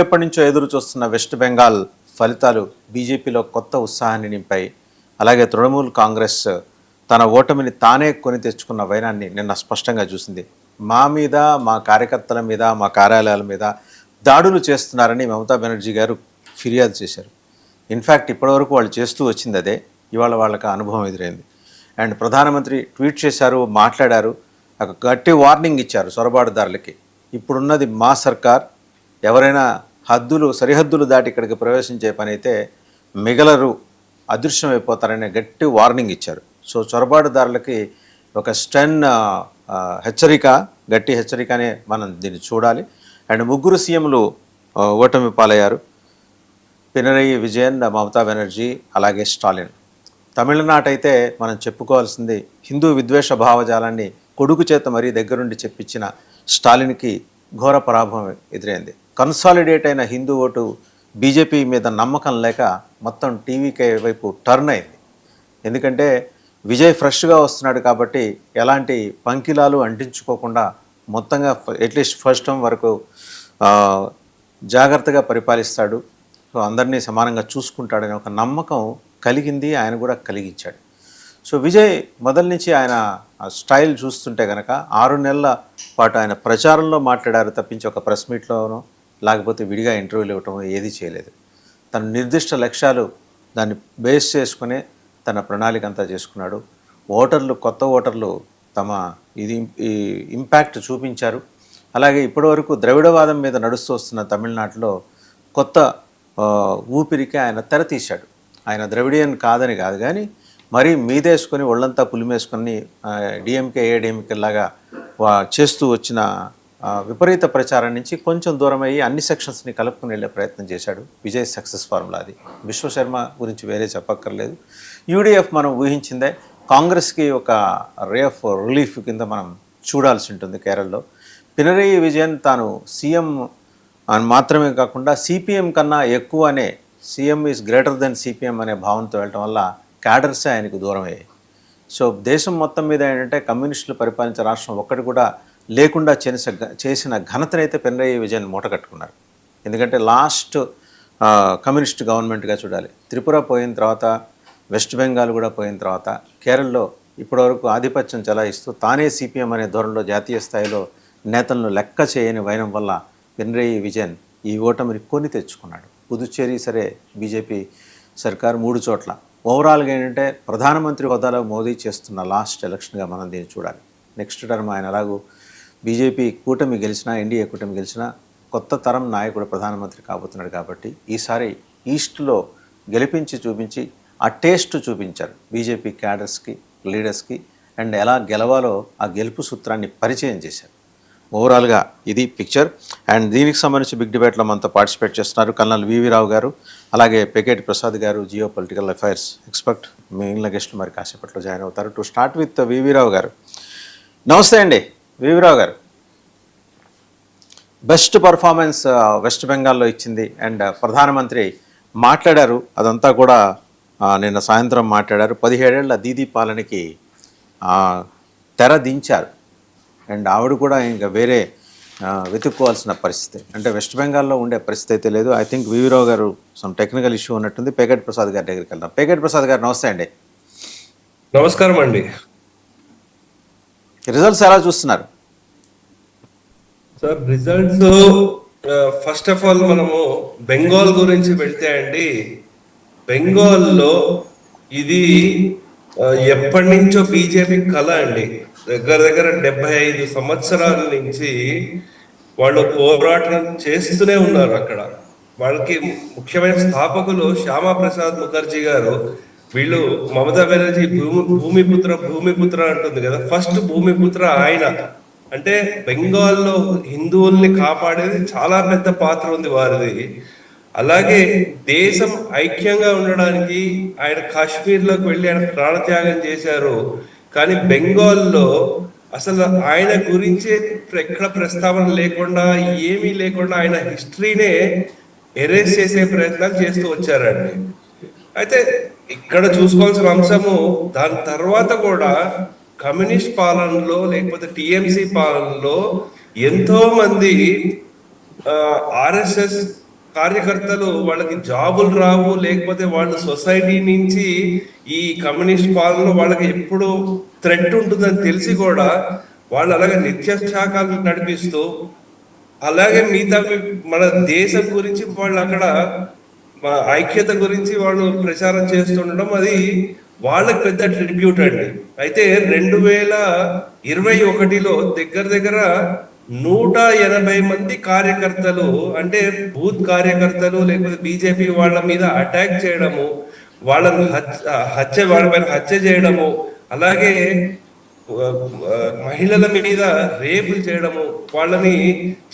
ఎప్పటి నుంచో ఎదురు చూస్తున్న వెస్ట్ బెంగాల్ ఫలితాలు బీజేపీలో కొత్త ఉత్సాహాన్ని నింపాయి. అలాగే తృణమూల్ కాంగ్రెస్ తన ఓటమిని తానే కొని తెచ్చుకున్న వైనాన్ని నిన్న స్పష్టంగా చూసింది. మా మీద, మా కార్యకర్తల మీద, మా కార్యాలయాల మీద దాడులు చేస్తున్నారని మమతా బెనర్జీ గారు ఫిర్యాదు చేశారు. ఇన్ఫ్యాక్ట్ ఇప్పటివరకు వాళ్ళు చేస్తూ వచ్చింది అదే. ఇవాళ వాళ్ళకి అనుభవం ఎదురైంది. అండ్ ప్రధానమంత్రి ట్వీట్ చేశారు, మాట్లాడారు, ఒక గట్టి వార్నింగ్ ఇచ్చారు చొరబాటుదారులకి. ఇప్పుడున్నది మా సర్కార్, ఎవరైనా సరిహద్దులు దాటి ఇక్కడికి ప్రవేశించే పని అయితే మిగలరు, అదృశ్యమైపోతారనే గట్టి వార్నింగ్ ఇచ్చారు. సో చొరబాటుదారులకి ఒక హెచ్చరిక, గట్టి హెచ్చరికనే మనం దీన్ని చూడాలి. అండ్ ముగ్గురు సీఎంలు ఓటమి పాలయ్యారు. పినరయి విజయన్, మమతా బెనర్జీ, అలాగే స్టాలిన్. తమిళనాడు అయితే మనం చెప్పుకోవాల్సింది హిందూ విద్వేష భావజాలాన్ని కొడుకు చేత మరీ దగ్గరుండి చెప్పించిన స్టాలిన్కి ఘోర పరాభవం ఎదురైంది. కన్సాలిడేట్ అయిన హిందూ ఓటు బీజేపీ మీద నమ్మకం లేక మొత్తం టీవీకే వైపు టర్న్ అయింది. ఎందుకంటే విజయ్ ఫ్రెష్గా వస్తున్నాడు కాబట్టి ఎలాంటి పంకిలాలు అంటించుకోకుండా మొత్తంగా అట్లీస్ట్ ఫస్ట్ టర్మ్ వరకు జాగ్రత్తగా పరిపాలిస్తాడు, సో అందరినీ సమానంగా చూసుకుంటాడనే ఒక నమ్మకం కలిగింది, ఆయన కూడా కలిగించాడు. సో విజయ్ మొదటి నుంచి ఆయన స్టైల్ చూస్తుంటే కనుక 6 నెలల పాటు ఆయన ప్రచారంలో మాట్లాడారు తప్పించి ఒక ప్రెస్ మీట్లోనో లేకపోతే విడిగా ఇంటర్వ్యూలు ఇవ్వటమో ఏది చేయలేదు. తన నిర్దిష్ట లక్ష్యాలు దాన్ని బేస్ చేసుకునే తన ప్రణాళిక అంతా చేసుకున్నాడు. కొత్త ఓటర్లు తమ ఈ ఇంపాక్ట్ చూపించారు. అలాగే ఇప్పటివరకు ద్రవిడవాదం మీద నడుస్తూ వస్తున్న తమిళనాడులో కొత్త ఊపిరికి ఆయన తెరతీశాడు. ఆయన ద్రవిడియన్ కాదని కాదు, కానీ మరీ మీదేసుకొని ఒళ్ళంతా పులిమేసుకొని డిఎంకే ఏడిఎంకే లాగా చేస్తూ వచ్చిన విపరీత ప్రచారం నుంచి కొంచెం దూరం అయ్యి అన్ని సెక్షన్స్ని కలుపుకుని వెళ్ళే ప్రయత్నం చేశాడు. విజయ్ సక్సెస్ ఫార్ములా అది. విశ్వశర్మ గురించి వేరే చెప్పక్కర్లేదు. యూడిఎఫ్ మనం ఊహించిందే. కాంగ్రెస్కి ఒక రే ఆఫ్ రిలీఫ్ కింద మనం చూడాల్సి ఉంటుంది కేరళలో. పినరయి విజయన్ తాను సీఎం అని మాత్రమే కాకుండా సిపిఎం కన్నా ఎక్కువనే, CM is greater than CPM అనే భావంతో వెళ్ళటం వల్ల క్యాడర్సే ఆయనకు దూరం అయ్యాయి. సో దేశం మొత్తం మీద ఏంటంటే కమ్యూనిస్టులు పరిపాలించే రాష్ట్రం ఒక్కటి కూడా లేకుండా చేసిన ఘనతనైతే పినరయి విజయన్ మూటగట్టుకున్నారు. ఎందుకంటే లాస్ట్ కమ్యూనిస్ట్ గవర్నమెంట్గా చూడాలి. త్రిపుర పోయిన తర్వాత, వెస్ట్ బెంగాల్ కూడా పోయిన తర్వాత, కేరళలో ఇప్పటివరకు ఆధిపత్యం చెలాయిస్తూ తానే సిపిఎం అనే ధోరణిలో జాతీయ స్థాయిలో నేతలను లెక్క చేయని వైనం వల్ల పినరయి విజయన్ ఈ ఓటమిని కొని తెచ్చుకున్నాడు. పుదుచ్చేరి సరే, బీజేపీ సర్కార్ 3 చోట్ల. ఓవరాల్గా ఏంటంటే ప్రధానమంత్రి హోదాలో మోదీ చేస్తున్న లాస్ట్ ఎలక్షన్గా మనం దీన్ని చూడాలి. నెక్స్ట్ టర్మ్ ఆయన ఎలాగూ బీజేపీ కూటమి గెలిచినా, ఎన్డీఏ కూటమి గెలిచినా కొత్త తరం నాయకుడు ప్రధానమంత్రి కాబోతున్నాడు కాబట్టి ఈసారి ఈస్ట్లో గెలిపించి చూపించి ఆ టేస్ట్ చూపించారు బీజేపీ క్యాడర్స్కి, లీడర్స్కి. అండ్ ఎలా గెలవాలో ఆ గెలుపు సూత్రాన్ని పరిచయం చేశారు. ఓవరాల్గా ఇది పిక్చర్. అండ్ దీనికి సంబంధించి బిగ్ డిబేట్లో మనతో పార్టిసిపేట్ చేస్తున్నారు కల్నల్ వివి రావు గారు, అలాగే పెకేటి ప్రసాద్ గారు, జియో పొలిటికల్ అఫైర్స్ ఎక్స్పర్ట్. మిగిలిన గెస్టులు మరి కాసేపట్లో జాయిన్ అవుతారు. టు స్టార్ట్ విత్ వివి రావు గారు. నమస్తే అండి వివి రావు గారు. బెస్ట్ పర్ఫార్మెన్స్ వెస్ట్ బెంగాల్లో ఇచ్చింది అండ్ ప్రధానమంత్రి మాట్లాడారు, అదంతా కూడా నిన్న సాయంత్రం మాట్లాడారు. 17 ఏళ్ల దీదీ పాలనకి తెర దించారు. అండ్ ఆవిడ కూడా ఇంకా వేరే వెతుక్కోవాల్సిన పరిస్థితి, అంటే వెస్ట్ బెంగాల్లో ఉండే పరిస్థితి అయితే లేదు. ఐ థింక్ వివి రావు గారు సమ్ టెక్నికల్ ఇష్యూ ఉన్నట్టుంది. పేకేటి ప్రసాద్ గారి దగ్గరికి వెళ్దాం. పేకేటి ప్రసాద్ గారు నమస్తే అండి. నమస్కారం అండి. రిజల్ట్స్ ఎలా చూస్తున్నారు sir? Results first of all మనము బెంగాల్ గురించి వెళ్తే అండి, బెంగాల్లో ఇది ఎప్పటి నుంచో బీజేపీ కళ అండి. దగ్గర 75 సంవత్సరాల నుంచి వాళ్ళు పోరాటం చేస్తూనే ఉన్నారు. అక్కడ వాళ్ళకి ముఖ్యమైన స్థాపకులు శ్యామా ప్రసాద్ ముఖర్జీ గారు. వీళ్ళు మమతా బెనర్జీ భూమిపుత్ర అంటుంది కదా, ఫస్ట్ భూమిపుత్ర ఆయన. అంటే బెంగాల్లో హిందువుల్ని కాపాడేది చాలా పెద్ద పాత్ర ఉంది వారిది. అలాగే దేశం ఐక్యంగా ఉండడానికి ఆయన కాశ్మీర్లోకి వెళ్ళి ఆయన ప్రాణత్యాగం చేశారు. కానీ బెంగాల్లో అసలు ఆయన గురించి ఎక్కడ ప్రస్తావన లేకుండా, ఏమీ లేకుండా ఆయన హిస్టరీనే ఎరేస్ చేసే ప్రయత్నాలు చేస్తూ వచ్చారండి. అయితే ఇక్కడ చూసుకోవాల్సిన అంశము, దాని తర్వాత కూడా కమ్యూనిస్ట్ పాలనలో లేకపోతే టిఎంసి పాలనలో ఎంతో మంది ఆర్ఎస్ఎస్ కార్యకర్తలు వాళ్ళకి జాబులు రావు, లేకపోతే వాళ్ళు సొసైటీ నుంచి ఈ కమ్యూనిస్ట్ పాలనలో వాళ్ళకి ఎప్పుడు థ్రెట్ ఉంటుందని తెలిసి కూడా వాళ్ళు అలాగే నిత్య శాఖలు నడిపిస్తూ, అలాగే మిగతా మన దేశం గురించి వాళ్ళు అక్కడ ఐక్యత గురించి వాళ్ళు ప్రచారం చేస్తుండడం అది వాళ్ళకి పెద్ద ట్రిబ్యూట్ అండి. అయితే 2021లో దగ్గర దగ్గర 180 మంది కార్యకర్తలు, అంటే బూత్ కార్యకర్తలు లేకపోతే బీజేపీ వాళ్ళ మీద అటాక్ చేయడము, వాళ్ళని వాళ్ళపైన హత్య చేయడము, అలాగే మహిళల మీద రేపులు చేయడము, వాళ్ళని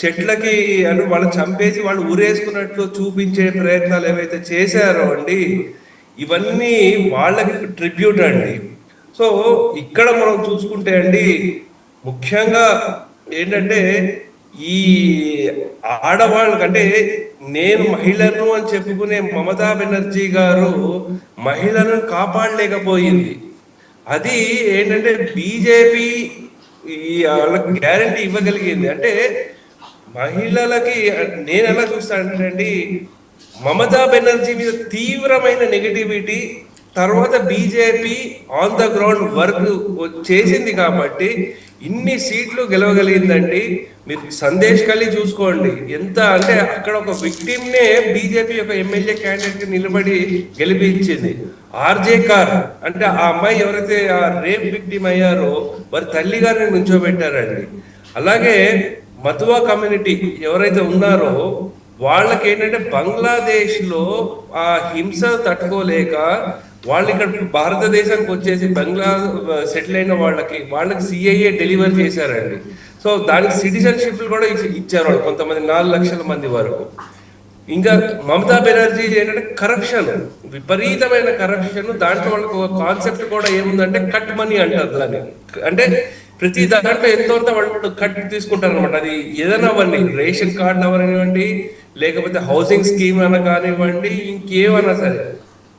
చెట్లకి అని వాళ్ళు చంపేసి వాళ్ళు ఊరేసుకున్నట్లు చూపించే ప్రయత్నాలు ఏవైతే చేశారో అండి, ఇవన్నీ వాళ్ళకి ట్రిబ్యూట్ అండి. సో ఇక్కడ మనం చూసుకుంటే అండి, ముఖ్యంగా ఏంటంటే ఈ ఆడవాళ్ళకంటే, నేను మహిళను అని చెప్పుకునే మమతా బెనర్జీ గారు మహిళలను కాపాడలేకపోయింది. అది ఏంటంటే బీజేపీ వాళ్ళకి గ్యారంటీ ఇవ్వగలిగింది. అంటే మహిళలకి నేను ఎలా చూస్తానంటే, మమతా బెనర్జీ మీద తీవ్రమైన నెగటివిటీ, తర్వాత BJP on the ground work చేసింది కాబట్టి ఇన్ని సీట్లు గెలవగలిగిందండి. మీరు సందేశ్ ఖలీ చూసుకోండి, ఎంత అంటే అక్కడ ఒక విక్టిమ్ నే బీజేపీ యొక్క ఎమ్మెల్యే క్యాండిడేట్ నిలబడి గెలిపించింది. ఆర్జే కార్ అంటే ఆ అమ్మాయి ఎవరైతే ఆ రేప్ విక్టిమ్ అయ్యారో వారి తల్లి గారిని నుంచోబెట్టారండి. అలాగే మతువా కమ్యూనిటీ ఎవరైతే ఉన్నారో వాళ్ళకి ఏంటంటే బంగ్లాదేశ్ లో ఆ హింస తట్టుకోలేక వాళ్ళు ఇక్కడ భారతదేశానికి వచ్చేసి బంగ్లా సెటిల్ అయిన వాళ్ళకి సిఐఏ డెలివర్ చేశారండి. సో దానికి సిటిజన్షిప్ కూడా ఇచ్చారు వాళ్ళు, కొంతమంది 4 లక్షల మంది వరకు. ఇంకా మమతా బెనర్జీ ఏంటంటే కరప్షన్, విపరీతమైన కరప్షన్. దాంట్లో వాళ్ళకి ఒక కాన్సెప్ట్ కూడా ఏముందంటే కట్ మనీ అంటారు దాన్ని. అంటే ప్రతి దాంట్లో ఎంతో వాళ్ళు కట్ తీసుకుంటారు అనమాట. అది ఏదైనా అవ్వండి, రేషన్ కార్డు అవనివ్వండి, లేకపోతే హౌసింగ్ స్కీమ్ అన కానివ్వండి, ఇంకేమన్నా సరే.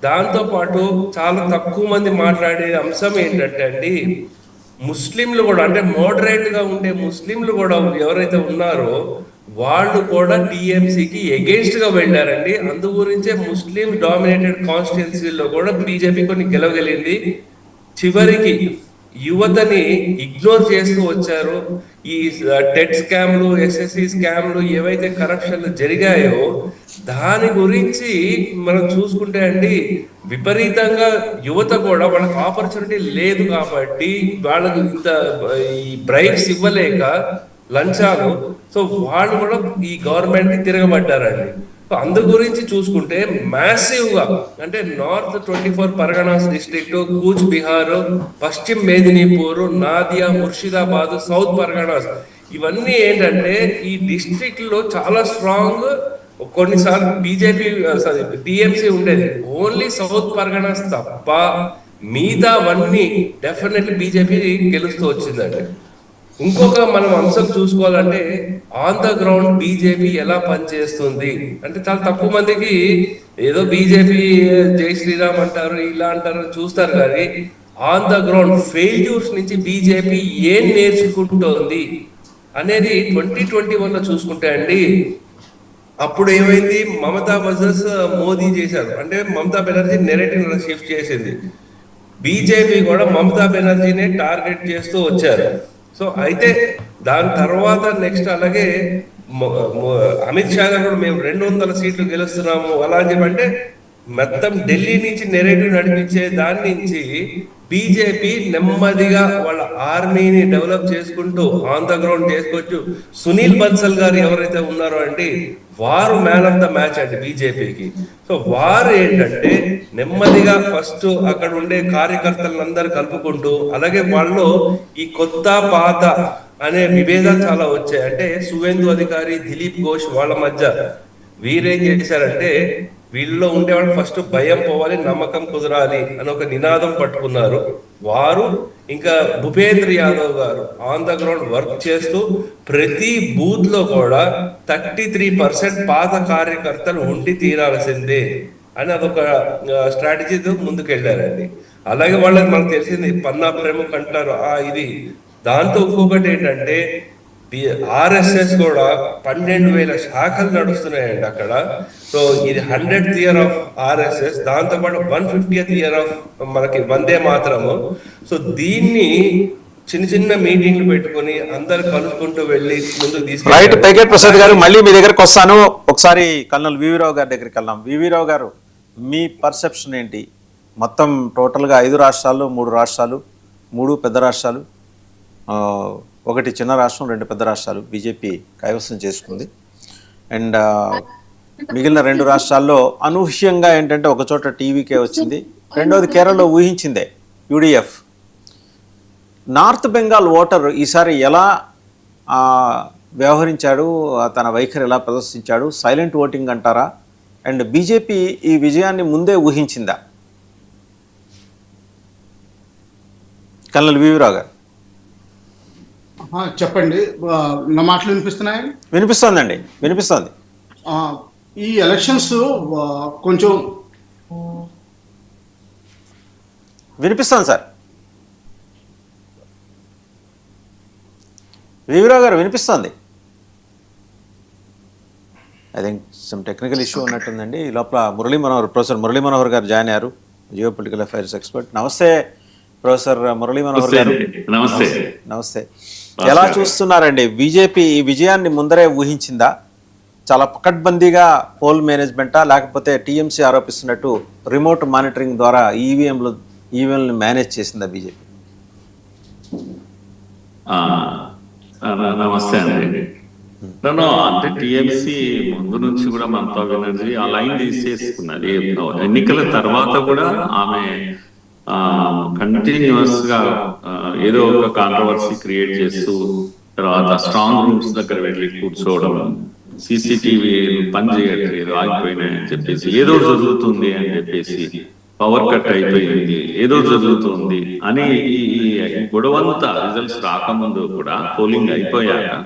దాంతో పాటు చాలా తక్కువ మంది మాట్లాడే అంశం ఏంటంటే అండి, ముస్లింలు కూడా, అంటే మోడరేట్ గా ఉండే ముస్లింలు కూడా ఎవరైతే ఉన్నారో వాళ్ళు కూడా టీఎంసీకి ఎగెన్స్ట్ గా వెళ్ళారండి. అందు గురించే ముస్లిం డామినేటెడ్ కాన్స్టిట్యున్సీలో కూడా బీజేపీ కొన్ని గెలవగలిగింది. చివరికి యువతని ఇగ్నోర్ చేస్తూ వచ్చారు. ఈ టెట్ స్కామ్లు, ఎస్ఎస్సి స్కామ్లు, ఏవైతే కరప్షన్లు జరిగాయో దాని గురించి మనం చూసుకుంటే అండి, విపరీతంగా యువత కూడా వాళ్ళకి ఆపర్చునిటీ లేదు కాబట్టి వాళ్ళకి ఇంత ఈ బ్రైబ్స్ ఇవ్వలేక లంచాలు, సో వాళ్ళు కూడా ఈ గవర్నమెంట్ కి తిరగబడ్డారండి. అందు గురించి చూసుకుంటే మ్యాసివ్ గా, అంటే నార్త్ 24 పరగనాస్ డిస్ట్రిక్ట్, కూచ్ బిహార్, పశ్చిమ మేదినీపూర్, నాదియా, ముర్షిదాబాద్, సౌత్ పరగనాస్, ఇవన్నీ ఏంటంటే ఈ డిస్ట్రిక్ట్ లో చాలా స్ట్రాంగ్. కొన్నిసార్లు బీజేపీ టిఎంసీ ఉండేది, ఓన్లీ సౌత్ పరగనాస్ తప్ప మిగతావన్నీ డెఫినెట్లీ బీజేపీ గెలుస్తూ వచ్చిందండి. ఇంకొక మనం అంశం చూసుకోవాలంటే ఆన్ ద గ్రౌండ్ బీజేపీ ఎలా పనిచేస్తుంది అంటే, చాలా తక్కువ మందికి ఏదో బీజేపీ జై శ్రీరామ్ అంటారు, ఇలా అంటారు చూస్తారు, కానీ ఆన్ ద గ్రౌండ్ ఫెయిల్యూర్స్ నుంచి బీజేపీ ఏం నేర్చుకుంటోంది అనేది 2021లో చూసుకుంటే అండి, అప్పుడు ఏమైంది, మమతా వర్సెస్ మోదీ చేశారు. అంటే మమతా బెనర్జీ నెరేటివ్ షిఫ్ట్ చేసింది, బీజేపీ కూడా మమతా బెనర్జీనే టార్గెట్ చేస్తూ వచ్చారు. సో అయితే దాని తర్వాత నెక్స్ట్ అలాగే అమిత్ షా గారు కూడా మేము 200 సీట్లు గెలుస్తున్నాము అలా అని చెప్పంటే, మొత్తం ఢిల్లీ నుంచి నెరేటివ్ నడిపించే దాని నుంచి బీజేపీ నెమ్మదిగా వాళ్ళ ఆర్మీని డెవలప్ చేసుకుంటూ ఆన్ ద గ్రౌండ్ చేసుకోవచ్చు. సునీల్ బన్సల్ గారు ఎవరైతే ఉన్నారో అండి, వారు మ్యాన్ ఆఫ్ ద మ్యాచ్ అండి బీజేపీకి. సో వారు ఏంటంటే నెమ్మదిగా ఫస్ట్ అక్కడ ఉండే కార్యకర్తలందరూ కలుపుకుంటూ, అలాగే వాళ్ళు ఈ కొత్త పాత అనే విభేదాలు చాలా వచ్చాయి. అంటే సువేందు అధికారి, దిలీప్ ఘోష్ వాళ్ళ మధ్య వీరేం చేశారంటే, వీళ్ళలో ఉండేవాళ్ళు ఫస్ట్ భయం పోవాలి, నమ్మకం కుదరాలి అని ఒక నినాదం పట్టుకున్నారు వారు. ఇంకా భూపేంద్ర యాదవ్ గారు ఆన్ ద గ్రౌండ్ వర్క్ చేస్తూ ప్రతి బూత్ లో కూడా 33% పాత కార్యకర్తలు ఉండి తీరాల్సిందే అని అదొక స్ట్రాటజీతో ముందుకెళ్ళారండి. అలాగే వాళ్ళకి మనకు తెలిసింది పన్నా ప్రముఖ్ అంటారు ఇది. దాంతో ఇంకొకటి ఏంటంటే, ఆర్ఎస్ఎస్ కూడా 12,000 శాఖలు నడుస్తున్నాయండి అక్కడ. సో ఇది 100th ఇయర్ ఆఫ్ ఆర్ఎస్ఎస్, దాంతో పాటు 150th ఇయర్ ఆఫ్ మనకి వందే మాతరము. సో దీన్ని చిన్న చిన్న మీటింగ్లు పెట్టుకొని అందరు కలుసుకుంటూ వెళ్ళి ముందుకు రైట్. తీసుకెళ్ళి పెగేట్ ప్రసాద్ గారు, మళ్ళీ మీ దగ్గరకు వస్తాను. ఒకసారి కల్నల్ వివి రావు గారి దగ్గరికి వెళ్దాం. వివి రావు గారు, మీ పర్సెప్షన్ ఏంటి? మొత్తం టోటల్గా 5 రాష్ట్రాలు, 3 రాష్ట్రాలు, 3 పెద్ద రాష్ట్రాలు, 1 చిన్న రాష్ట్రం, 2 పెద్ద రాష్ట్రాలు బీజేపీ కైవసం చేసుకుంది. అండ్ మిగిలిన 2 రాష్ట్రాల్లో అనూహ్యంగా ఏంటంటే ఒక చోట టీవీకే వచ్చింది, రెండోది కేరళలో ఊహించిందే యూడిఎఫ్. నార్త్ బెంగాల్ ఓటర్ ఈసారి ఎలా వ్యవహరించాడు, తన వైఖరి ఎలా ప్రదర్శించాడు? సైలెంట్ ఓటింగ్ అంటారా? అండ్ బీజేపీ ఈ విజయాన్ని ముందే ఊహించిందా? కల్నల్ వివిరావు గారు చెప్పండి. నా మాటలు వినిపిస్తున్నాయి? వినిపిస్తోందండి, వినిపిస్తోంది. ఈ ఎలక్షన్స్ కొంచెం వినిపిస్తోంది సార్. వివిరావు గారు వినిపిస్తోంది. I think some technical issue ఉన్నట్టుందండి. ఈ లోపల ప్రొఫెసర్ మురళీ మనోహర్ గారు జాయిన్ అయ్యారు, జియో పొలిటికల్ అఫైర్స్ ఎక్స్పర్ట్. నమస్తే ప్రొఫెసర్ మురళీ మనోహర్ గారు. నమస్తే. నమస్తే. ఎలా చూస్తున్నారండి? బీజేపీ ఈ విజయాన్ని ముందరే ఊహించిందా? చాలా పకడ్బందీగా పోల్ మేనేజ్మెంటా, లేకపోతే టీఎంసీ ఆరోపిస్తున్నట్టు రిమోట్ మానిటరింగ్ ద్వారా ఈవీఎంలను మేనేజ్ చేసిందా బీజేపీ? నమస్తే అండి. అంటే టీఎంసీ ముందు నుంచి కూడా మమతా బెనర్జీ ఆ లైన్ తీసేసుకున్నది. ఎన్నికల తర్వాత కూడా ఆమె కంటిన్యూస్ గా ఏదో ఒక కాంట్రవర్సీ క్రియేట్ చేస్తూ, తర్వాత స్ట్రాంగ్ రూమ్స్ దగ్గర వెళ్ళి కూర్చోవడం, సీసీటీవీ పని చేయట్లేదు, ఆగిపోయినాయని చెప్పేసి, ఏదో జరుగుతుంది అని చెప్పేసి, పవర్ కట్ అయిపోయింది, ఏదో జరుగుతుంది అని ఈ గొడవంతా రిజల్ట్స్ రాకముందు కూడా, పోలింగ్ అయిపోయాక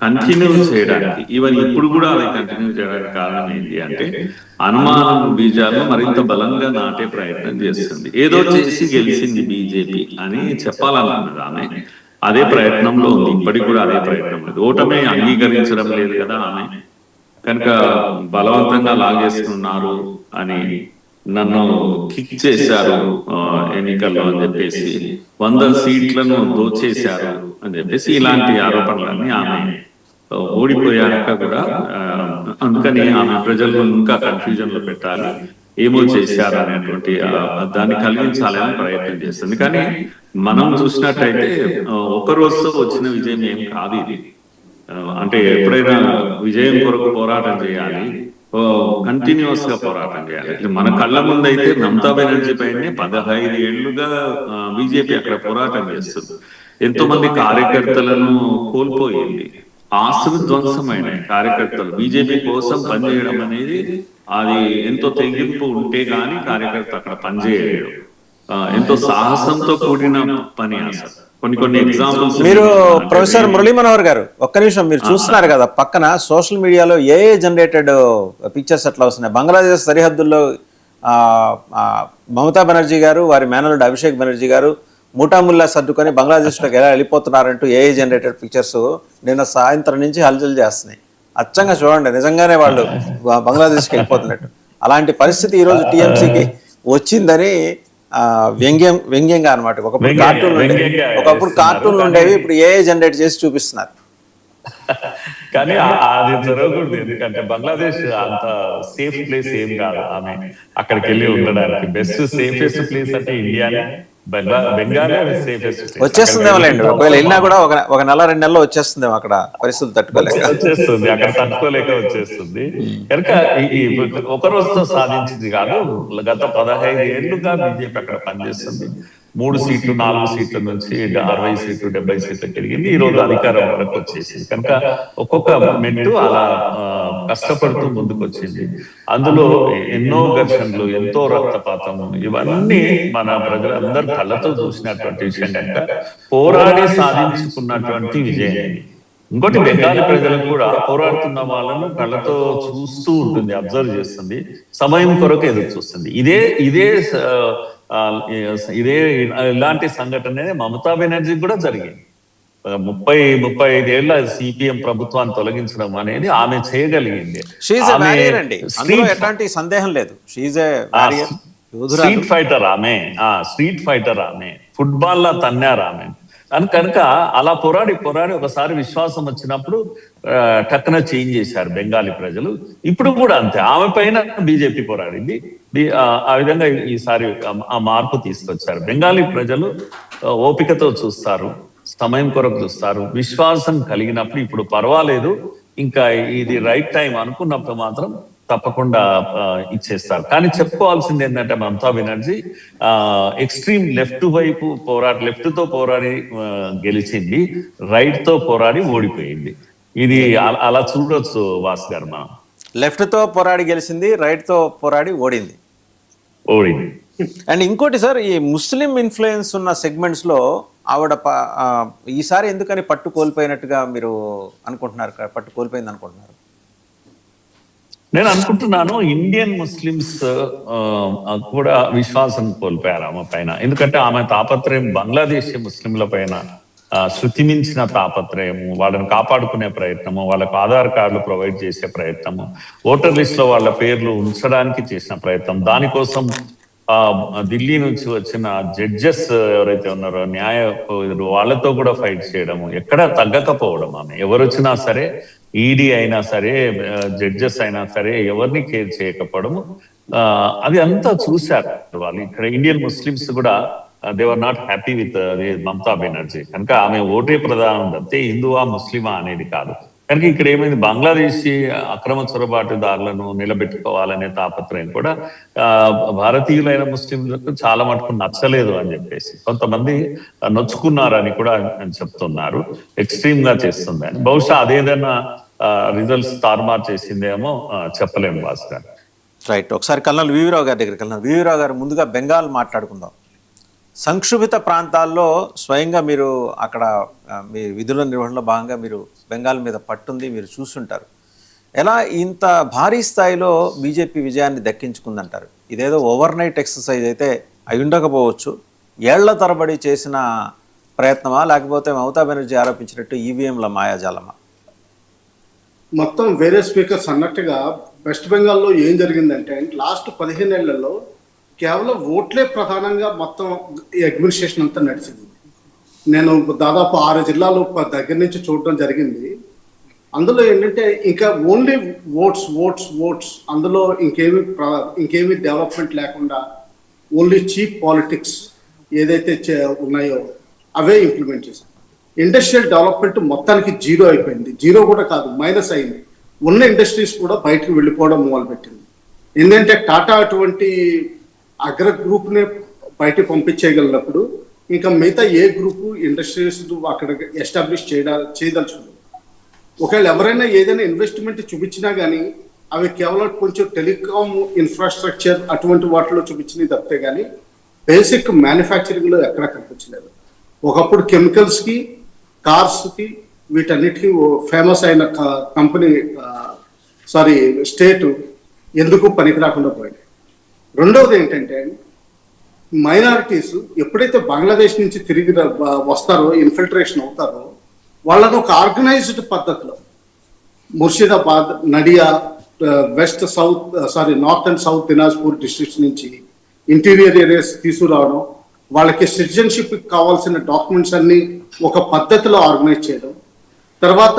కంటిన్యూ చేయడానికి, ఈవెన్ ఇప్పుడు కూడా అది కంటిన్యూ చేయడానికి కారణం ఏంటి అంటే అనుమానం బీజాలను మరింత బలంగా నాటే ప్రయత్నం చేస్తుంది. ఏదో చేసి గెలిచింది బీజేపీ అని చెప్పాలనుకున్నది ఆమె. అదే ప్రయత్నంలో ఉంది, ఇప్పటికి కూడా అదే ప్రయత్నం లేదు. ఓటమి అంగీకరించడం లేదు కదా ఆమె, కనుక బలవంతంగా లాగేస్తున్నారు అని, నన్ను కిక్ చేశారు ఎన్నికల్లో అని చెప్పేసి, 100 సీట్లను దోచేశారు అని చెప్పేసి, ఇలాంటి ఆరోపణలన్నీ ఆమె ఓడిపోయాక కూడా, అందుకని ఆమె ప్రజలను ఇంకా కన్ఫ్యూజన్ లో పెట్టాలి, ఏమో చేశారు అనేటువంటి దాన్ని కలిగించాలని ప్రయత్నం చేస్తుంది. కానీ మనం చూసినట్టయితే ఒక రోజుతో వచ్చిన విజయం ఏం కాదు ఇది. అంటే ఎప్పుడైనా విజయం కొరకు పోరాటం చేయాలి, కంటిన్యూస్ గా పోరాటం చేయాలి. మన కళ్ళ ముందు అయితే మమతా బెనర్జీ పైనే 15 ఏళ్లుగా బీజేపీ అక్కడ పోరాటం చేస్తుంది. ఎంతో మంది కార్యకర్తలను కోల్పోయింది, ఆస్తులు ధ్వంసమైన కార్యకర్తలు. బీజేపీ కోసం పనిచేయడం అనేది అది ఎంతో తెగింపు ఉంటే గాని కార్యకర్త అక్కడ పనిచేయలేడు. ఎంతో సాహసంతో కూడిన పని అసలు. కొన్ని ఎగ్జాంపుల్స్ మీరు ప్రొఫెసర్ మురళీ మనోహర్ గారు, ఒక్క నిమిషం, మీరు చూస్తున్నారు కదా పక్కన సోషల్ మీడియాలో ఏఏ జనరేటెడ్ పిక్చర్స్ అట్లా వస్తున్నాయి. బంగ్లాదేశ్ సరిహద్దుల్లో మమతా బెనర్జీ గారు, వారి మేనల్లుడు అభిషేక్ బెనర్జీ గారు ముఠాముల్లా సర్దుకొని బంగ్లాదేశ్లోకి ఎలా వెళ్ళిపోతున్నారంటూ ఏఏ జనరేటెడ్ పిక్చర్స్ నిన్న సాయంత్రం నుంచి హల్చల్ చేస్తున్నాయి. అచ్చంగా చూడండి, నిజంగానే వాళ్ళు బంగ్లాదేశ్కి వెళ్ళిపోతున్నట్టు. అలాంటి పరిస్థితి ఈరోజు టీఎంసీకి వచ్చిందని వ్యంగ్యంగా అనమాట. ఒకప్పుడు కార్టూన్లు ఉండేవి, ఇప్పుడు ఏఐ జనరేట్ చేసి చూపిస్తున్నారు. కానీ అది జరగకూడదు, ఎందుకంటే బంగ్లాదేశ్ అంత సేఫ్ ప్లేస్ ఏం కాదు. ఆమె అక్కడికి వెళ్ళి ఉండడానికి బెస్ట్ సేఫెస్ట్ ప్లేస్ అంటే ఇండియానే, బెంగాలే సేఫెస్ట్. వచ్చేస్తుందేమోలేండి, ఒకవేళ వెళ్ళినా కూడా ఒక నెల 2 నెలల్లో వచ్చేస్తుందేమో, అక్కడ పరిస్థితులు తట్టుకోలేక వచ్చేస్తుంది, అక్కడ తట్టుకోలేక వచ్చేస్తుంది. కనుక ఈ ఒక రోజుతో సాధించింది కాదు, గత 15 ఏళ్లుగా బీజేపీ అక్కడ పనిచేస్తుంది. 3 సీట్లు 4 సీట్ల నుంచి 60 సీట్లు 70 సీట్లకు పెరిగింది. ఈ రోజు అధికారం వరకు వచ్చేసింది. కనుక ఒక్కొక్క మెట్టు అలా కష్టపడుతూ ముందుకు వచ్చింది. అందులో ఎన్నో ఘర్షణలు, ఎంతో రక్తపాతం, ఇవన్నీ మన ప్రజలందరూ కళ్ళతో చూసినటువంటి విషయం. కనుక పోరాడి సాధించుకున్నటువంటి విజయం. ఇంకోటి, బెంగాలీ ప్రజలకు కూడా పోరాడుతున్న వాళ్ళను కళ్ళతో చూస్తూ ఉంటుంది, అబ్జర్వ్ చేస్తుంది, సమయం కొరకు ఎదురు చూస్తుంది. ఇలాంటి సంఘటన మమతా బెనర్జీ కూడా జరిగింది. 35 ఏళ్ల సిపిఎం ప్రభుత్వాన్ని తొలగించడం అనేది ఆమె చేయగలిగింది. షీఈ్ ఎ వారియర్ అండి, అందులో ఎట్లాంటి సందేహం లేదు. She's a warrior, street fighter ఆమె, స్ట్రీట్ ఫైటర్ ఆమె, ఫుట్బాల్ లా తన్నారు ఆమె. కనుక అలా పోరాడి ఒకసారి విశ్వాసం వచ్చినప్పుడు టక్కున చేంజ్ చేశారు బెంగాలీ ప్రజలు. ఇప్పుడు కూడా అంతే, ఆమె పైన బీజేపీ పోరాడింది. ఆ విధంగా ఈసారి ఆ మార్పు తీసుకొచ్చారు. బెంగాలీ ప్రజలు ఓపికతో చూస్తారు, సమయం కొరకు చూస్తారు. విశ్వాసం కలిగినప్పుడు ఇప్పుడు పర్వాలేదు, ఇంకా ఇది రైట్ టైం అనుకున్నప్పుడు మాత్రం తప్పకుండా ఇచ్చేస్తారు. కానీ చెప్పుకోవాల్సింది ఏంటంటే మమతా బెనర్జీ ఎక్స్ట్రీమ్ లెఫ్ట్ వైపు లెఫ్ట్ తో పోరాడి గెలిచింది, రైట్ తో పోరాడి ఓడిపోయింది. ఇది అలా చూడొచ్చు వాస్ గారు. మనం లెఫ్ట్ తో పోరాడి గెలిచింది, రైట్ తో పోరాడి ఓడింది. అండ్ ఇంకోటి సార్, ఈ ముస్లిం ఇన్ఫ్లుయెన్స్ ఉన్న సెగ్మెంట్స్ లో ఆవిడ ఈసారి ఎందుకని పట్టు కోల్పోయినట్టుగా మీరు అనుకుంటున్నారు? పట్టు కోల్పోయింది అనుకుంటున్నారు? నేను అనుకుంటున్నాను ఇండియన్ ముస్లిమ్స్ కూడా విశ్వాసం కోల్పోయారు ఆమె పైన. ఎందుకంటే ఆమె తాపత్రయం బంగ్లాదేశ్ ముస్లింల పైన శృతి మించిన తాపత్రయము, వాళ్ళని కాపాడుకునే ప్రయత్నము, వాళ్ళకు ఆధార్ కార్డులు ప్రొవైడ్ చేసే ప్రయత్నము, ఓటర్ లిస్ట్ లో వాళ్ళ పేర్లు ఉంచడానికి చేసిన ప్రయత్నం, దానికోసం ఢిల్లీ నుంచి వచ్చిన జడ్జెస్ ఎవరైతే ఉన్నారో వాళ్ళతో కూడా ఫైట్ చేయడము, ఎక్కడ తగ్గకపోవడం. ఆమె ఎవరు వచ్చినా సరే, ఈడీ అయినా సరే, జడ్జెస్ అయినా సరే, ఎవరిని కేర్ చేయకపోవడము, అది అంతా చూశారు వాళ్ళు. ఇక్కడ ఇండియన్ ముస్లిమ్స్ కూడా they are not happy with Mamata Banerjee. కనుక ఆమె ఓటే ప్రధానం తప్పితే హిందువా ముస్లిమా అనేది కాదు. కనుక ఇక్కడ ఏమైంది, బంగ్లాదేశీ అక్రమ చొరబాటుదారులను నిలబెట్టుకోవాలనే తాపత్రయం కూడా భారతీయులైన ముస్లింలకు చాలా మటుకు నచ్చలేదు అని చెప్పేసి కొంతమంది నొచ్చుకున్నారని కూడా చెప్తున్నారు. ఎక్స్ట్రీమ్ గా చేస్తుందని. బహుశా అదేదైనా రిజల్ట్స్ తారుమారు చేసిందేమో చెప్పలేము భాస్కర్. రైట్, ఒకసారి కల్నల్ వివిరావు గారి దగ్గరికి వెళ్ళిన వివిరావు గారు, ముందుగా బెంగాల్ మాట్లాడుకుందాం. సంక్షుభిత ప్రాంతాల్లో స్వయంగా మీరు అక్కడ మీ విధుల నిర్వహణలో భాగంగా మీరు బెంగాల్ మీద పట్టుంది, మీరు చూస్తుంటారు. ఎలా ఇంత భారీ స్థాయిలో బీజేపీ విజయాన్ని దక్కించుకుందంటారు? ఇదేదో ఓవర్ నైట్ ఎక్సర్సైజ్ అయితే అయి ఉండకపోవచ్చు, ఏళ్ల తరబడి చేసిన ప్రయత్నమా, లేకపోతే మమతా బెనర్జీ ఆరోపించినట్టు ఈవీఎంల మాయాజాలమా? మొత్తం వేరే స్పీకర్స్ అన్నట్టుగా వెస్ట్ బెంగాల్లో ఏం జరిగిందంటే లాస్ట్ 15 ఏళ్లలో కేవలం ఓట్లే ప్రధానంగా మొత్తం అడ్మినిస్ట్రేషన్ అంతా నడిచింది. నేను దాదాపు 6 జిల్లాలు దగ్గర నుంచి చూడడం జరిగింది. అందులో ఏంటంటే ఇంకా ఓన్లీ ఓట్స్, అందులో ఇంకేమి డెవలప్మెంట్ లేకుండా ఓన్లీ చీప్ పాలిటిక్స్ ఏదైతే ఉన్నాయో అవే ఇంప్లిమెంట్ చేశారు. ఇండస్ట్రియల్ డెవలప్మెంట్ మొత్తానికి జీరో అయిపోయింది. జీరో కూడా కాదు, మైనస్ అయింది. ఉన్న ఇండస్ట్రీస్ కూడా బయటకు వెళ్ళిపోవడం మొదలుపెట్టింది. ఏంటంటే టాటా అటువంటి అగ్ర గ్రూప్ని బయటకు పంపించేయగలిగినప్పుడు ఇంకా మిగతా ఏ గ్రూపు ఇండస్ట్రీస్ అక్కడ ఎస్టాబ్లిష్ చేయదలుచుకుంది. ఒకవేళ ఎవరైనా ఏదైనా ఇన్వెస్ట్మెంట్ చూపించినా కానీ అవి కేవలం కొంచెం టెలికామ్ ఇన్ఫ్రాస్ట్రక్చర్ అటువంటి వాటిలో చూపించినవి తప్పితే కానీ బేసిక్ మ్యానుఫ్యాక్చరింగ్లో ఎక్కడా కనిపించలేదు. ఒకప్పుడు కెమికల్స్కి, కార్స్కి, వీటన్నిటికీ ఫేమస్ అయిన కంపెనీ స్టేట్ ఎందుకు పనికి రాకుండా పోయింది. రెండవది ఏంటంటే మైనారిటీస్ ఎప్పుడైతే బంగ్లాదేశ్ నుంచి తిరిగి వస్తారో, ఇన్ఫిల్ట్రేషన్ అవుతారో, వాళ్ళను ఒక ఆర్గనైజ్డ్ పద్ధతిలో Murshidabad, Nadia, north and south Dinajpur districts నుంచి ఇంటీరియర్ ఏరియాస్ తీసుకురావడం, వాళ్ళకి సిటిజన్షిప్ కావాల్సిన డాక్యుమెంట్స్ అన్ని ఒక పద్ధతిలో ఆర్గనైజ్ చేయడం, తర్వాత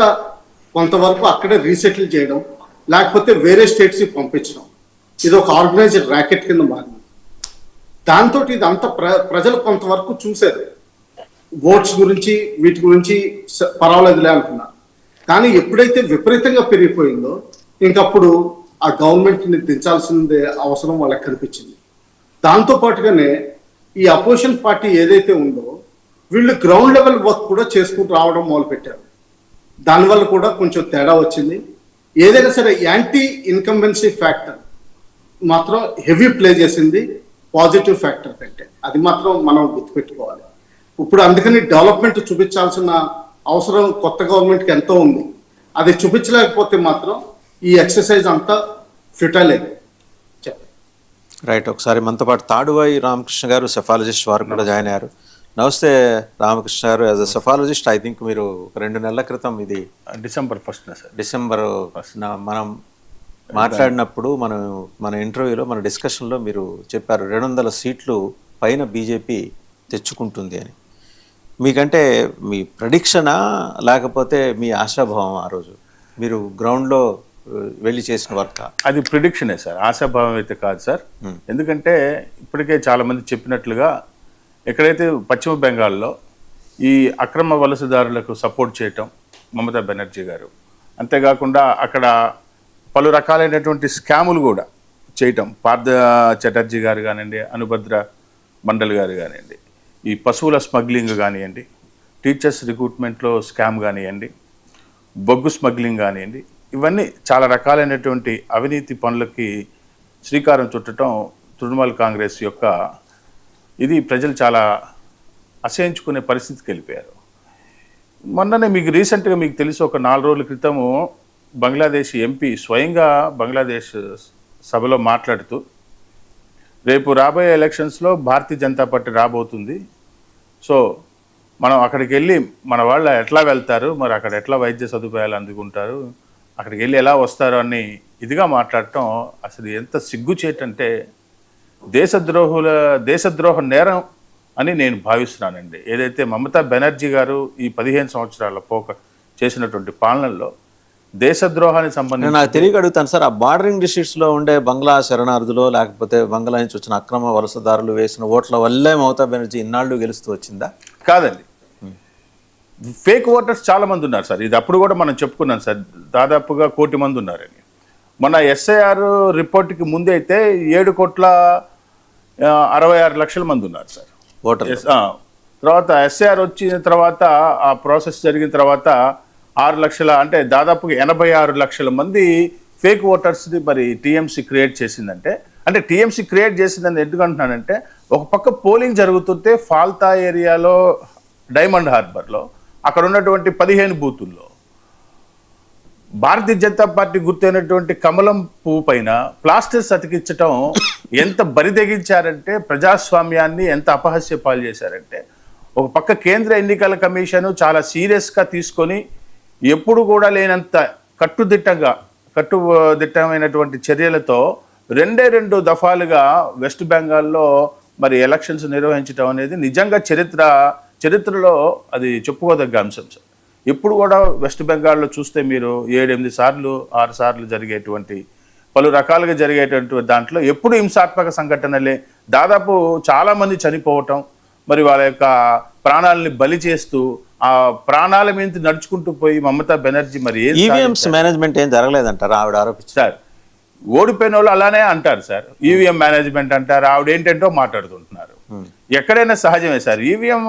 కొంతవరకు అక్కడే రీసెటిల్ చేయడం, లేకపోతే వేరే స్టేట్స్కి పంపించడం. ఇది ఒక ఆర్గనైజ్డ్ ర్యాకెట్ కింద మారింది. దాంతో ఇదంతా ప్రజలు కొంతవరకు చూశారు. ఓట్స్ గురించి వీటి గురించి పర్వాలేదులే అనుకున్నారు. కానీ ఎప్పుడైతే విపరీతంగా పెరిగిపోయిందో ఇంకప్పుడు ఆ గవర్నమెంట్ని దించాల్సిందే అవసరం వాళ్ళకి కనిపించింది. దాంతో పాటుగానే ఈ అపోజిషన్ పార్టీ ఏదైతే ఉందో వీళ్ళు గ్రౌండ్ లెవెల్ వర్క్ కూడా చేసుకుంటూ రావడం మొదలుపెట్టారు. దానివల్ల కూడా కొంచెం తేడా వచ్చింది. ఏదైనా సరే యాంటీ ఇన్కంబెన్సీ ఫ్యాక్టర్ మాత్రం హెవీ ప్లే చేసింది పాజిటివ్ ఫ్యాక్టర్ కంటే. అది మాత్రం మనం గుర్తుపెట్టుకోవాలి. ఇప్పుడు అందుకని డెవలప్మెంట్ చూపించాల్సిన అవసరం కొత్త గవర్నమెంట్కి ఎంతో ఉంది. అది చూపించలేకపోతే మాత్రం ఈ ఎక్సర్సైజ్ అంతా ఫ్యూటైల్ అయింది. రైట్, ఒకసారి మనతో పాటు తాడువాయి రామకృష్ణ గారు సెఫాలజిస్ట్, వారు కూడా జాయిన్ అయ్యారు. నమస్తే రామకృష్ణ గారు. As a psephologist I think మీరు 2 నెలల క్రితం ఇది December 1st సార్, డిసెంబర్ మనం మాట్లాడినప్పుడు మన ఇంటర్వ్యూలో మన డిస్కషన్లో మీరు చెప్పారు 200 సీట్లు పైన బీజేపీ తెచ్చుకుంటుంది అని. మీకంటే మీ ప్రెడిక్షనా లేకపోతే మీ ఆశాభావం? ఆ రోజు మీరు గ్రౌండ్లో వెళ్ళి చేసిన వర్క్? అది ప్రిడిక్షనే సార్, ఆశాభావం అయితే కాదు సార్. ఎందుకంటే ఇప్పటికే చాలామంది చెప్పినట్లుగా ఎక్కడైతే పశ్చిమ బెంగాల్లో ఈ అక్రమ వలసదారులకు సపోర్ట్ చేయటం మమతా బెనర్జీ గారు, అంతేకాకుండా అక్కడ పలు రకాలైనటువంటి స్కాములు కూడా చేయటం పార్థ చటర్జీ గారు కానివ్వండి, అనుభద్ర మండల్ గారు కానివ్వండి, ఈ పశువుల స్మగ్లింగ్ కానివ్వండి, టీచర్స్ రిక్రూట్మెంట్లో స్కామ్ కానివ్వండి, బొగ్గు స్మగ్లింగ్ కానివ్వండి, ఇవన్నీ చాలా రకాలైనటువంటి అవినీతి పనులకి శ్రీకారం చుట్టడం తృణమూల్ కాంగ్రెస్ యొక్క ఇది ప్రజలు చాలా అసహించుకునే పరిస్థితికి వెళ్ళిపోయారు. మొన్ననే మీకు రీసెంట్గా మీకు తెలిసి ఒక 4 రోజుల క్రితము బంగ్లాదేశ్ ఎంపీ స్వయంగా బంగ్లాదేశ్ సభలో మాట్లాడుతూ రేపు రాబోయే ఎలక్షన్స్లో భారతీయ జనతా పార్టీ రాబోతుంది, సో మనం అక్కడికి వెళ్ళి మన వాళ్ళు ఎట్లా వెళ్తారు, మరి అక్కడ ఎట్లా వైద్య సదుపాయాలు అందుకుంటారు, అక్కడికి వెళ్ళి ఎలా వస్తారు అని ఇదిగా మాట్లాడటం అసలు ఎంత సిగ్గుచేటంటే దేశద్రోహ నేరం అని నేను భావిస్తున్నానండి. ఏదైతే మమతా బెనర్జీ గారు ఈ 15 సంవత్సరాల చేసినటువంటి పాలనలో దేశద్రోహానికి సంబంధించి నాకు తెలియక అడుగుతాను సార్, ఆ బార్డరింగ్ డిస్ట్రిక్ట్స్లో ఉండే బంగ్లా శరణార్థులు లేకపోతే బంగ్లా నుంచి వచ్చిన అక్రమ వలసదారులు వేసిన ఓట్ల వల్లే మమతా బెనర్జీ ఇన్నాళ్ళు గెలుస్తూ వచ్చిందా? కాదండి, ఫేక్ ఓటర్స్ చాలా మంది ఉన్నారు సార్. ఇది అప్పుడు కూడా మనం చెప్పుకున్నాం సార్, దాదాపుగా 1 కోటి మంది ఉన్నారని. మన ఎస్ఐఆర్ రిపోర్ట్కి ముందే అయితే 7,66,00,000 మంది ఉన్నారు సార్ ఓటర్. తర్వాత ఎస్ఐఆర్ వచ్చిన తర్వాత ఆ ప్రాసెస్ జరిగిన తర్వాత 6 లక్షల అంటే దాదాపుగా 86 లక్షల మంది ఫేక్ ఓటర్స్ని మరి టీఎంసీ క్రియేట్ చేసిందంటే, అంటే టీఎంసీ క్రియేట్ చేసిందని ఎందుకు అంటున్నానంటే, ఒక పక్క పోలింగ్ జరుగుతుంటే ఫాల్తా ఏరియాలో డైమండ్ హార్బర్లో అక్కడ ఉన్నటువంటి 15 బూతుల్లో భారతీయ జనతా పార్టీ గుర్తైనటువంటి కమలం పువ్వు పైన ప్లాస్టర్స్ అతికించటం ఎంత బరిదెగించారంటే, ప్రజాస్వామ్యాన్ని ఎంత అపహాస్య పాలు చేశారంటే, ఒక పక్క కేంద్ర ఎన్నికల కమిషను చాలా సీరియస్గా తీసుకొని ఎప్పుడు కూడా లేనంత కట్టుదిట్టమైనటువంటి చర్యలతో 2 దఫాలుగా వెస్ట్ బెంగాల్లో మరి ఎలక్షన్స్ నిర్వహించడం అనేది నిజంగా చరిత్రలో అది చెప్పుకోదగ్గ అంశం సార్. ఎప్పుడు కూడా వెస్ట్ బెంగాల్లో చూస్తే మీరు 7-8 సార్లు 6 సార్లు జరిగేటువంటి పలు రకాలుగా జరిగేటువంటి దాంట్లో ఎప్పుడు హింసాత్మక సంఘటనలే, దాదాపు చాలామంది చనిపోవటం, మరి వాళ్ళ యొక్క ప్రాణాలని బలి చేస్తూ ఆ ప్రాణాల మీద నడుచుకుంటూ పోయి మమతా బెనర్జీ మరి ఈవీఎంస్ మేనేజ్మెంట్ ఏం జరగలేదంటారా ఆవిడ ఆరోపించారు? సార్ ఓడిపోయిన వాళ్ళు అలానే అంటారు సార్, ఈవీఎం మేనేజ్మెంట్ అంటారు, ఆవిడ ఏంటంటో మాట్లాడుతుంటున్నారు. ఎక్కడైనా సహజమే సార్. ఈవీఎం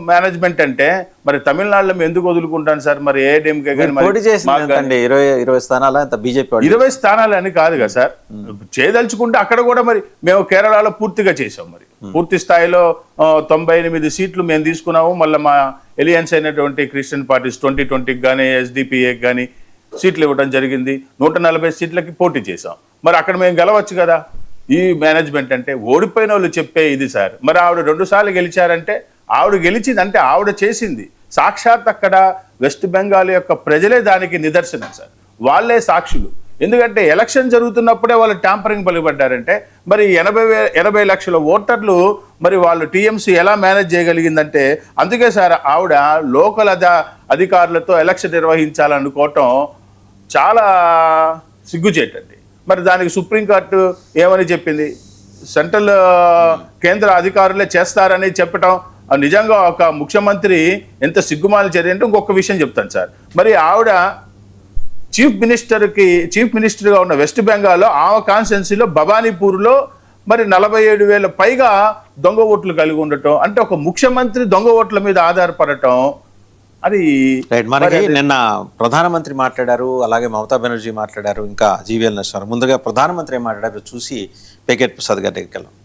మేనేజ్మెంట్ అంటే మరి తమిళనాడులో ఎందుకు వదులుకుంటాను సార్? మరి ఏడీఎంకే కానీ 20 స్థానాలు అంత బీజేపీ 20 స్థానాలు అని కాదు కదా సార్, చేయదలుచుకుంటే అక్కడ కూడా మరి మేము కేరళలో పూర్తిగా చేసాం. మరి పూర్తి స్థాయిలో 98 సీట్లు మేము తీసుకున్నాము. మళ్ళీ మా ఎలియన్స్ అయినటువంటి క్రిస్టియన్ పార్టీస్ 2020కి కానీ ఎస్డిపిఏకి కానీ సీట్లు ఇవ్వడం జరిగింది. 140 సీట్లకి పోటీ చేసాం. మరి అక్కడ మేము గెలవచ్చు కదా. ఈ మేనేజ్మెంట్ అంటే ఓడిపోయిన వాళ్ళు చెప్పే ఇది సార్. మరి ఆవిడ 2 సార్లు గెలిచారంటే ఆవిడ గెలిచింది అంటే ఆవిడ చేసింది సాక్షాత్ అక్కడ వెస్ట్ బెంగాల్ యొక్క ప్రజలే దానికి నిదర్శనం సార్. వాళ్ళే సాక్షులు. ఎందుకంటే ఎలక్షన్ జరుగుతున్నప్పుడే వాళ్ళు ట్యాంపరింగ్ పలుకుబడ్డారంటే మరి 80 లక్షల ఓటర్లు మరి వాళ్ళు టీఎంసీ ఎలా మేనేజ్ చేయగలిగిందంటే, అందుకే సార్ ఆవిడ లోకల్ అధికారులతో ఎలక్షన్ నిర్వహించాలనుకోవటం చాలా సిగ్గుచేటండి. మరి దానికి సుప్రీంకోర్టు ఏమని చెప్పింది? సెంట్రల్ కేంద్ర అధికారులే చేస్తారని చెప్పటం నిజంగా ఒక ముఖ్యమంత్రి ఎంత సిగ్గుమాల చర్య అంటే. ఇంకొక విషయం చెప్తాను సార్. మరి ఆవిడ చీఫ్ మినిస్టర్గా ఉన్న వెస్ట్ బెంగాల్లో ఆమె కాన్స్టిట్యున్సీలో భవానీపూర్లో మరి 47,000 పైగా దొంగ ఓట్లు కలిగి ఉండటం అంటే ఒక ముఖ్యమంత్రి దొంగ ఓట్ల మీద ఆధారపడటం అది మనకి నిన్న ప్రధానమంత్రి మాట్లాడారు, అలాగే మమతా బెనర్జీ మాట్లాడారు, ఇంకా జీవీఎల్ నరసింహారావు. ముందుగా ప్రధానమంత్రి ఏం మాట్లాడారు చూసి పేకేట్ ప్రసాద్ గారి దగ్గరికి వెళ్ళాం.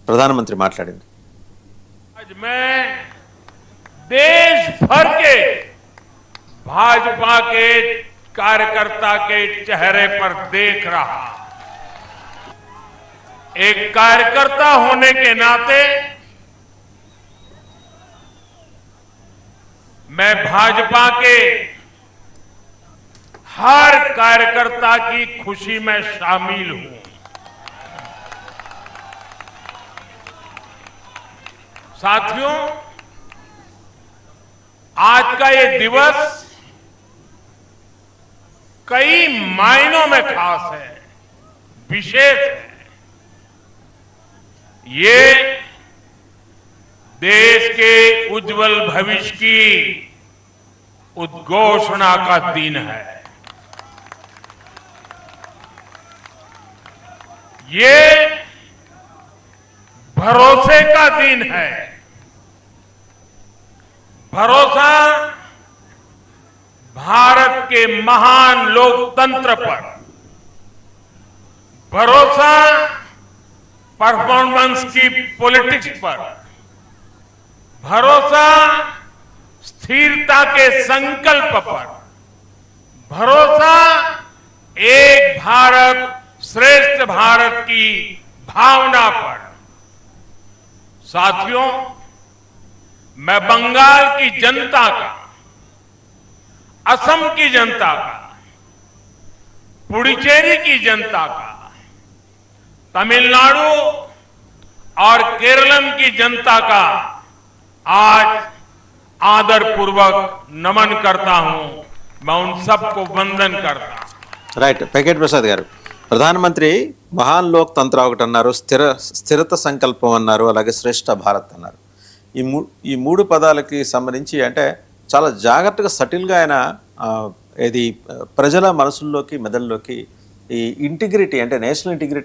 ప్రధానమంత్రి మాట్లాడింది. देश भर के भाजपा के कार्यकर्ता के चेहरे पर देख रहा एक कार्यकर्ता होने के नाते मैं भाजपा के हर कार्यकर्ता की खुशी में शामिल हूं। साथियों, आज का ये दिवस कई मायनों में खास है, विशेष है। ये देश के उज्जवल भविष्य की उद्घोषणा का दिन है। ये भरोसे का दिन है। भरोसा भारत के महान लोकतंत्र पर, भरोसा परफॉर्मेंस की पॉलिटिक्स पर, भरोसा स्थिरता के संकल्प पर, भरोसा एक भारत श्रेष्ठ भारत की भावना पर। साथियों, मैं बंगाल की जनता का, असम की जनता का, पुडुचेरी की जनता का, तमिलनाडु और केरलम की जनता का आज आदरपूर्वक नमन करता हूं। मैं उन सबको वंदन करता हूं। రైట్ వెంకట ప్రసాద్ గారు, ప్రధానమంత్రి మహాన్ లోక్ తంత్ర ఒకటి అన్నారు, స్థిరత సంకల్పం అన్నారు, అలాగే శ్రేష్ఠ భారత్ అన్నారు. ఈ మూడు పదాలకి సంబంధించి అంటే చాలా జాగ్రత్తగా సటిల్గా ఆయన ఇది ప్రజల మనసుల్లోకి మెదడులోకి ఈ ఇంటిగ్రిటీ అంటే నేషనల్ ఇంటిగ్రిటీ